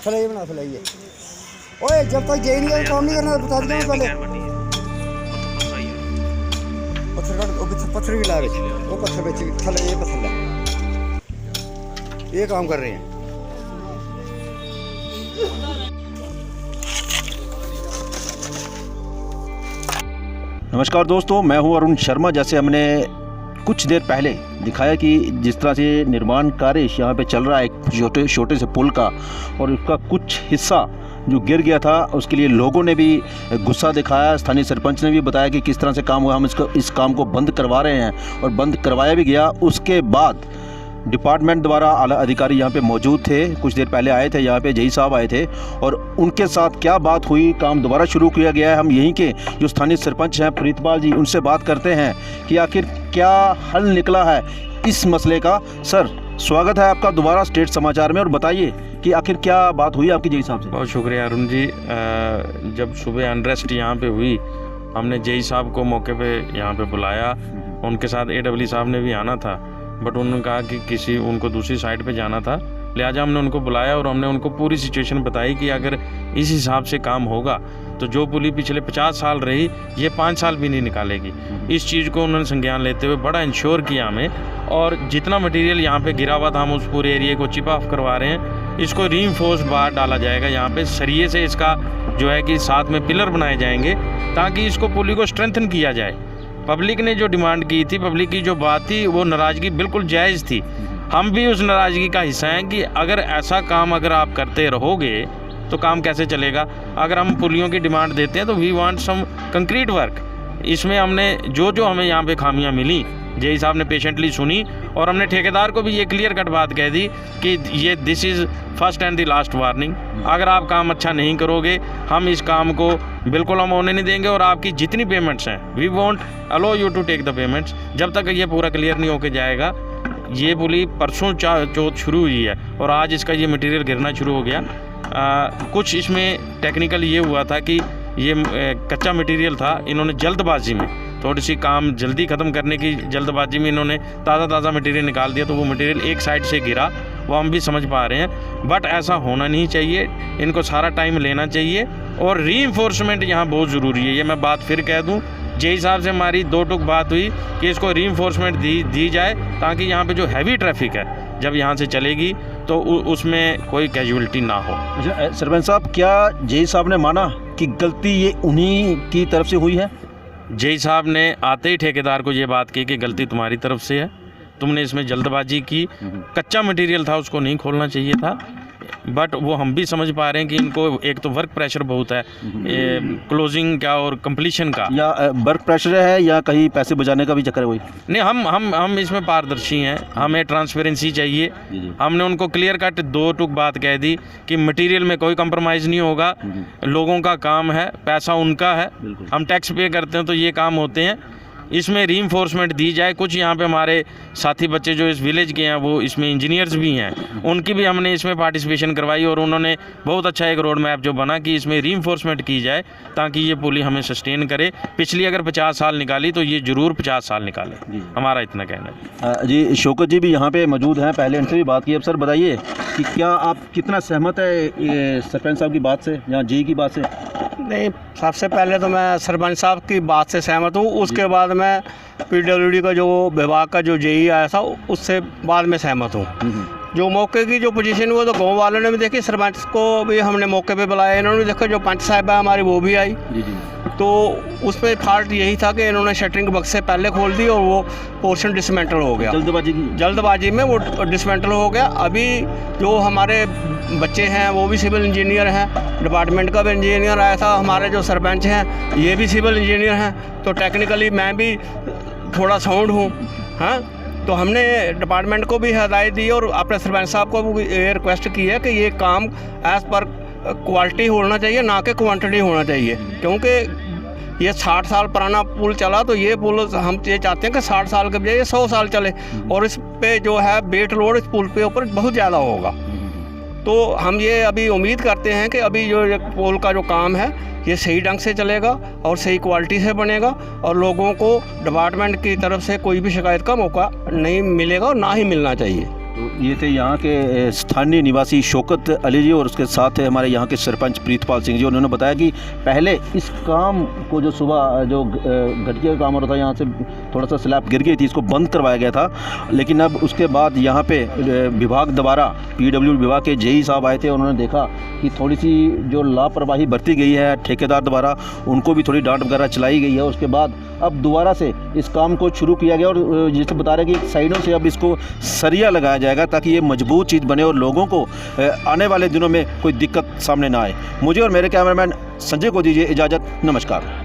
Fly बना fly है। ओए जब तक जेई नहीं काम नहीं करना बता दिया पहले। पत्थर भी ला रहे वो पत्थर बेच थले ये पत्थर ये काम कर रहे हैं। नमस्कार दोस्तों, मैं हूं अरुण शर्मा। जैसे हमने कुछ देर पहले दिखाया कि जिस तरह से निर्माण कार्य यहाँ पे चल रहा है एक छोटे से पुल का, और उसका कुछ हिस्सा जो गिर गया था उसके लिए लोगों ने भी गुस्सा दिखाया। स्थानीय सरपंच ने भी बताया कि किस तरह से काम हुआ, हम इस काम को बंद करवा रहे हैं और बंद करवाया भी गया। उसके बाद डिपार्टमेंट द्वारा आला अधिकारी यहाँ पे मौजूद थे, कुछ देर पहले आए थे यहाँ पे, जेई साहब आए थे और उनके साथ क्या बात हुई, काम दोबारा शुरू किया गया है। हम यहीं के जो स्थानीय सरपंच हैं प्रीतपाल जी, उनसे बात करते हैं कि आखिर क्या हल निकला है इस मसले का। सर, स्वागत है आपका दोबारा स्टेट समाचार में, और बताइए कि आखिर क्या बात हुई आपकी जेई साहब से। बहुत शुक्रिया अरुण जी। जब सुबह अनरेस्ट यहाँ पे हुई, हमने जेई साहब को मौके पे यहाँ पे बुलाया। उनके साथ AW साहब ने भी आना था, बट उन्होंने कहा कि उनको दूसरी साइड पे जाना था, लिहाजा हमने उनको बुलाया और हमने उनको पूरी सिचुएशन बताई कि अगर इस हिसाब से काम होगा तो जो पुली पिछले 50 साल रही ये 5 साल भी नहीं निकालेगी। इस चीज़ को उन्होंने संज्ञान लेते हुए बड़ा इंश्योर किया हमें, और जितना मटेरियल यहाँ पे गिरा हुआ था हम उस पूरे एरिया को चिप ऑफ करवा रहे हैं। इसको रीइंफोर्स बार डाला जाएगा, यहाँ पे सरिये से इसका जो है कि साथ में पिलर बनाए जाएंगे ताकि इसको पुली को स्ट्रेंथन किया जाए। पब्लिक ने जो डिमांड की थी, पब्लिक की जो बात थी, वो नाराज़गी बिल्कुल जायज़ थी। हम भी उस नाराज़गी का हिस्सा हैं कि अगर ऐसा काम अगर आप करते रहोगे तो काम कैसे चलेगा। अगर हम पुलियों की डिमांड देते हैं तो we want some concrete work. इसमें हमने जो हमें यहाँ पे खामियां मिली, जेई साहब ने पेशेंटली सुनी, और हमने ठेकेदार को भी ये क्लियर कट बात कह दी कि ये this is first and the last warning. अगर आप काम अच्छा नहीं करोगे, हम इस काम को बिल्कुल हम होने नहीं देंगे, और आपकी जितनी पेमेंट्स हैं we want allow you to take the payments. जब तक ये पूरा क्लियर नहीं होके जाएगा। ये पुली परसों चौथ शुरू हुई है और आज इसका ये मटेरियल गिरना शुरू हो गया। कुछ इसमें टेक्निकल ये हुआ था कि ये कच्चा मटेरियल था, इन्होंने जल्दबाजी में थोड़ी सी काम जल्दी ख़त्म करने की जल्दबाजी में इन्होंने ताज़ा मटेरियल निकाल दिया, तो वो मटेरियल एक साइड से गिरा, वो हम भी समझ पा रहे हैं। बट ऐसा होना नहीं चाहिए, इनको सारा टाइम लेना चाहिए, और रीइंफोर्समेंट यहाँ बहुत ज़रूरी है। ये मैं बात फिर कह दूँ, जेई साहब से हमारी 2 टुक बात हुई कि इसको रीइंफोर्समेंट दी जाए ताकि यहाँ पे जो हैवी ट्रैफिक है जब यहाँ से चलेगी तो उसमें कोई कैजुअलिटी ना हो। अच्छा सरपंच साहब, क्या जेई साहब ने माना कि गलती ये उन्हीं की तरफ से हुई है? जेई साहब ने आते ही ठेकेदार को ये बात की कि गलती तुम्हारी तरफ से है, तुमने इसमें जल्दबाजी की, कच्चा मटेरियल था उसको नहीं खोलना चाहिए था। बट वो हम भी समझ पा रहे हैं कि इनको एक तो वर्क प्रेशर बहुत है, क्लोजिंग का और कंप्लीशन का, या वर्क प्रेशर है या कहीं पैसे बचाने का भी चक्कर है वही? नहीं, हम इसमें पारदर्शी हैं, हमें ट्रांसपेरेंसी चाहिए। हमने उनको क्लियर कट 2 टुक बात कह दी कि मटेरियल में कोई कंप्रोमाइज़ नहीं होगा, लोगों का काम है, पैसा उनका है, हम टैक्स पे करते हैं तो ये काम होते हैं। इसमें रीइंफोर्समेंट दी जाए। कुछ यहाँ पे हमारे साथी बच्चे जो इस विलेज के हैं वो इसमें इंजीनियर्स भी हैं, उनकी भी हमने इसमें पार्टिसिपेशन करवाई, और उन्होंने बहुत अच्छा एक रोड मैप जो बना कि इसमें रीइंफोर्समेंट की जाए ताकि ये पुली हमें सस्टेन करे। पिछली अगर 50 साल निकाली तो ये ज़रूर 50 साल निकाले, हमारा इतना कहना है। जी, शौकत जी भी यहाँ पे मौजूद हैं, पहले इनसे भी बात की। अब सर बताइए कि क्या आप कितना सहमत है सरपंच साहब की बात से या जेई की बात से? नहीं, सबसे पहले तो मैं सरपंच साहब की बात से सहमत हूँ, उसके बाद मैं PWD का जो विभाग का जो जेई आया था उससे बाद में सहमत हूँ। जो मौके की जो पोजीशन हुआ तो गांव वालों ने भी देखी, सरपंच को भी हमने मौके पे बुलाया, इन्होंने भी देखा, जो पंच साहिबा हमारी वो भी आई। तो उसमें फॉल्ट यही था कि इन्होंने शटरिंग बक्स से पहले खोल दी और वो पोर्शन डिसमेंटल हो गया, जल्दबाजी में वो डिसमेंटल हो गया। अभी जो हमारे बच्चे हैं वो भी सिविल इंजीनियर हैं, डिपार्टमेंट का भी इंजीनियर आया था, हमारे जो सरपंच हैं ये भी सिविल इंजीनियर हैं, तो टेक्निकली मैं भी थोड़ा साउंड हूँ। हाँ, तो हमने डिपार्टमेंट को भी हिदायत दी और अपने सरपंच साहब को भी ये रिक्वेस्ट की है कि ये काम एज़ पर क्वालिटी होना चाहिए, ना कि क्वांटिटी होना चाहिए, क्योंकि ये 60 साल पुराना पुल चला, तो ये पुल हम ये चाहते हैं कि 60 साल के बजाय 100 साल चले, और इस पे जो है वेट लोड इस पुल पे ऊपर बहुत ज़्यादा होगा। तो हम ये अभी उम्मीद करते हैं कि अभी जो पुल का जो काम है ये सही ढंग से चलेगा और सही क्वालिटी से बनेगा, और लोगों को डिपार्टमेंट की तरफ से कोई भी शिकायत का मौका नहीं मिलेगा और ना ही मिलना चाहिए। तो ये थे यहाँ के स्थानीय निवासी शौकत अली जी और उसके साथ है हमारे यहाँ के सरपंच प्रीतपाल सिंह जी। उन्होंने बताया कि पहले इस काम को जो सुबह जो घटिया का काम हो रहा था, यहाँ से थोड़ा सा स्लैब गिर गई थी, इसको बंद करवाया गया था। लेकिन अब उसके बाद यहाँ पे विभाग दोबारा PWD विभाग के जेई साहब आए थे, उन्होंने देखा कि थोड़ी सी जो लापरवाही बरती गई है ठेकेदार द्वारा, उनको भी थोड़ी डांट वगैरह चलाई गई है। उसके बाद अब दोबारा से इस काम को शुरू किया गया और जैसे बता रहे हैं कि साइडों से अब इसको सरिया लगाया जाएगा ताकि ये मजबूत चीज़ बने और लोगों को आने वाले दिनों में कोई दिक्कत सामने ना आए। मुझे और मेरे कैमरामैन संजय को दीजिए इजाज़त। नमस्कार।